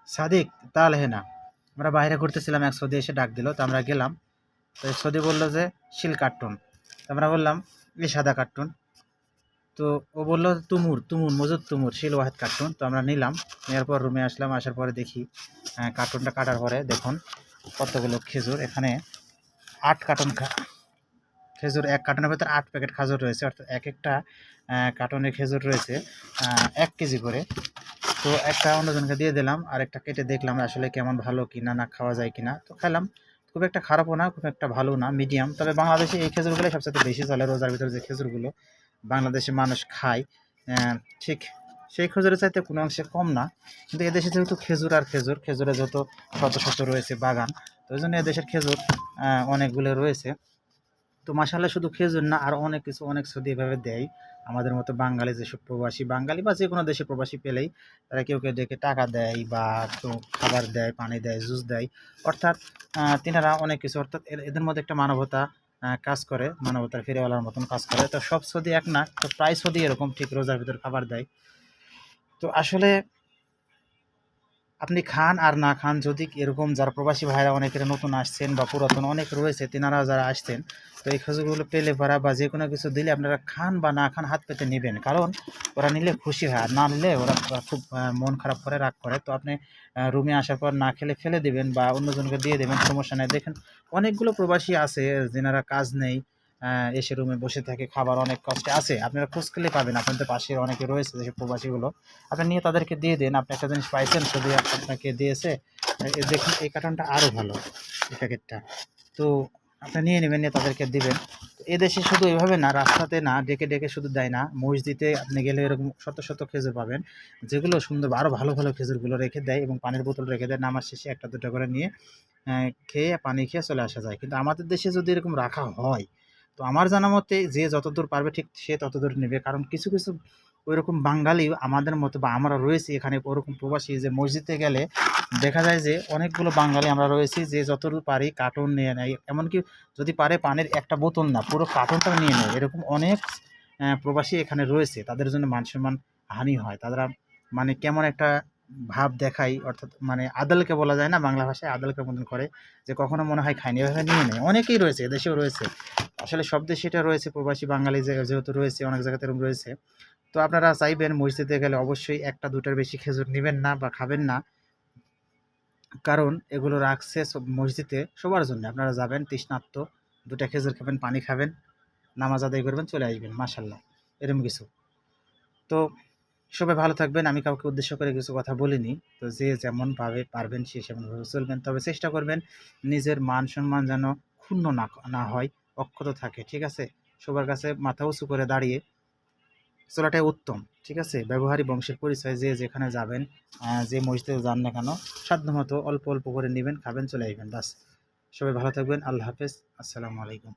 সাদিক তাহলে হ্যাঁ না, আমরা বাইরে ঘুরতেছিলাম, এক সৌদি এসে ডাক দিল, তো আমরা গেলাম। তো এই সৌদি বললো যে শিল কার্টুন, তো আমরা বললাম এই সাদা কার্টুন। তো ও বললো তুমুর তুমুর মজুদ তুমুর শিল ওয়াহেদ কার্টুন। তো আমরা নিলাম, নেওয়ার পর রুমে আসলাম, আসার পরে দেখি কার্টুনটা কাটার পরে দেখুন কতগুলো খেজুর এখানে, 8 কার্টন খেজুর। এক কার্টনের ভেতর 8 প্যাকেট খেজুর রয়েছে, অর্থাৎ এক একটা কার্টনের খেজুর রয়েছে 1 কেজি করে। তো একটা অন্যজনকে দিয়ে দিলাম, আর একটা কেটে দেখলাম আসলে কেমন, ভালো কিনা না খাওয়া যায় কিনা। তো খেলাম, খুব একটা খারাপও না খুব একটা ভালো না, মিডিয়াম। তবে বাংলাদেশে এই খেজুরগুলো সবচেয়ে বেশি চলে, রোজার ভিতরে যে খেজুরগুলো বাংলাদেশে মানুষ খায়, ঠিক সেই খেজুরের চাইতে কোনো অংশে কম না। কিন্তু এদেশে যেহেতু খেজুর আর খেজুর, খেজুরে যত শত শত রয়েছে বাগান, তো ওই জন্য এদেশের খেজুর অনেকগুলো রয়েছে। তো মাশাআল্লাহ শুধু খেজুর না, আরও অনেক কিছু, অনেক সৌদি এভাবে দেয় আমাদের মতো বাঙালি, যেসব প্রবাসী বাঙালি বা যে কোনো দেশের প্রবাসী পেলেই তারা কেউ কেউ ডেকে টাকা দেয়, বা কেউ খাবার দেয়, পানি দেয়, জুস দেয়। অর্থাৎ তিনারা অনেক কিছু, অর্থাৎ এদের মধ্যে একটা মানবতা কাজ করে, মানবতার ফেরিওয়ালার মতন কাজ করে। তো সব সৌদি এক না, তো প্রায় সৌদি এরকম ঠিক রোজার ভিতর খাবার দেয়। তো আসলে আপনি খান আর না খান, যদি এরকম যারা প্রবাসী ভাইরা অনেকের নতুন আসছেন বা পুরাতন অনেক রয়েছে, তেনারা যারা আসছেন, তো এই খেজুরগুলো পেলে পারা বা যে কোনো কিছু দিলে আপনারা খান বা না খান হাত পেতে নেবেন, কারণ ওরা নিলে খুশি হয়, আর না নিলে ওরা খুব মন খারাপ করে, রাগ করে। তো আপনি রুমে আসার পর না খেলে ফেলে দেবেন বা অন্যজনকে দিয়ে দেবেন, সমস্যা নেই। দেখেন অনেকগুলো প্রবাসী আছে যেনারা কাজ নেই, এসে রুমে বসে থাকে, খাবার অনেক কষ্টে আছে, আপনারা খোঁজ করলে পাবেন, আপনাদের পাশে অনেকে রয়েছে যেসব প্রবাসীগুলো, আপনি নিয়ে তাদেরকে দিয়ে দেন। আপনি একটা জিনিস পাইছেন, শুধু আপনাকে দিয়েছে, দেখুন এই কার্টনটা আরও ভালো, এই প্যাকেটটা। তো আপনি নিয়ে নেবেন, নিয়ে তাদেরকে দিবেন। তো এদেশে শুধু এভাবে না, রাস্তাতে না ডেকে ডেকে শুধু দেয় না, মসজিদে আপনি গেলে এরকম শত শত খেজুর পাবেন, যেগুলো সুন্দর, আরও ভালো ভালো খেজুরগুলো রেখে দেয়, এবং পানির বোতল রেখে দেয়, নামাজ শেষে একটা দুটো করে নিয়ে খেয়ে পানি খেয়ে চলে আসা যায়। কিন্তু আমাদের দেশে যদি এরকম রাখা হয়, তো আমার জানা মতে যে যতদূর পারবে ঠিক সে ততদূর নেবে, কারণ কিছু কিছু ওইরকম বাঙালি আমাদের মতো বা আমরা রয়েছি এখানে, ওরকম প্রবাসী যে মসজিদে গেলে দেখা যায় যে অনেকগুলো বাঙালি আমরা রয়েছি যে যতদূর পারি কার্টুন নিয়ে নেয়, এমনকি যদি পারে পানির একটা বোতল না, পুরো কার্টুনটাও নিয়ে নেয়। এরকম অনেক প্রবাসী এখানে রয়েছে, তাদের জন্য মান সম্মান হানি হয়, তারা মানে কেমন একটা ভাব দেখায়, অর্থাৎ মানে আদলকে বলা যায় না, বাংলা ভাষায় আদলকে মতন করে, যে কখনো মনে হয় খায়নি, এভাবে নিয়ে নেয়। অনেকেই রয়েছে, এদেশেও রয়েছে, আসলে সব দেশে এটা রয়েছে, প্রবাসী বাঙালি যেহেতু রয়েছে, অনেক জায়গাতে এরকম রয়েছে। তো আপনারা চাইবেন মসজিদে গেলে অবশ্যই একটা দুটার বেশি খেজুর নেবেন না বা খাবেন না, কারণ এগুলো রাখছে মসজিদে সবার জন্য। আপনারা যাবেন তৃষ্ণার্ত, দুটা খেজুর খাবেন, পানি খাবেন, নামাজ আদায় করবেন, চলে আসবেন, মাশাল্লাহ, এরকম কিছু। তো সবাই ভালো থাকবেন, আমি কাউকে উদ্দেশ্য করে কিছু কথা বলিনি। তো যে যেমন ভাবে পারবেন সে সেমনভাবে চলবেন, তবে চেষ্টা করবেন নিজের মান সম্মান যেন ক্ষুণ্ণ না না হয়, অক্ষত থাকে, ঠিক আছে? সবার কাছে মাথা উঁচু করে দাঁড়িয়ে চলাটাই উত্তম, ঠিক আছে? ব্যবহারী বংশের পরিচয়, যে যেখানে যাবেন, যে মসজিদে যান না কেন, সাধ্যমতো অল্প অল্প করে নেবেন, খাবেন, চলে আসবেন, বাস। সবাই ভালো থাকবেন, আল্লাহ হাফেজ, আসসালামু আলাইকুম।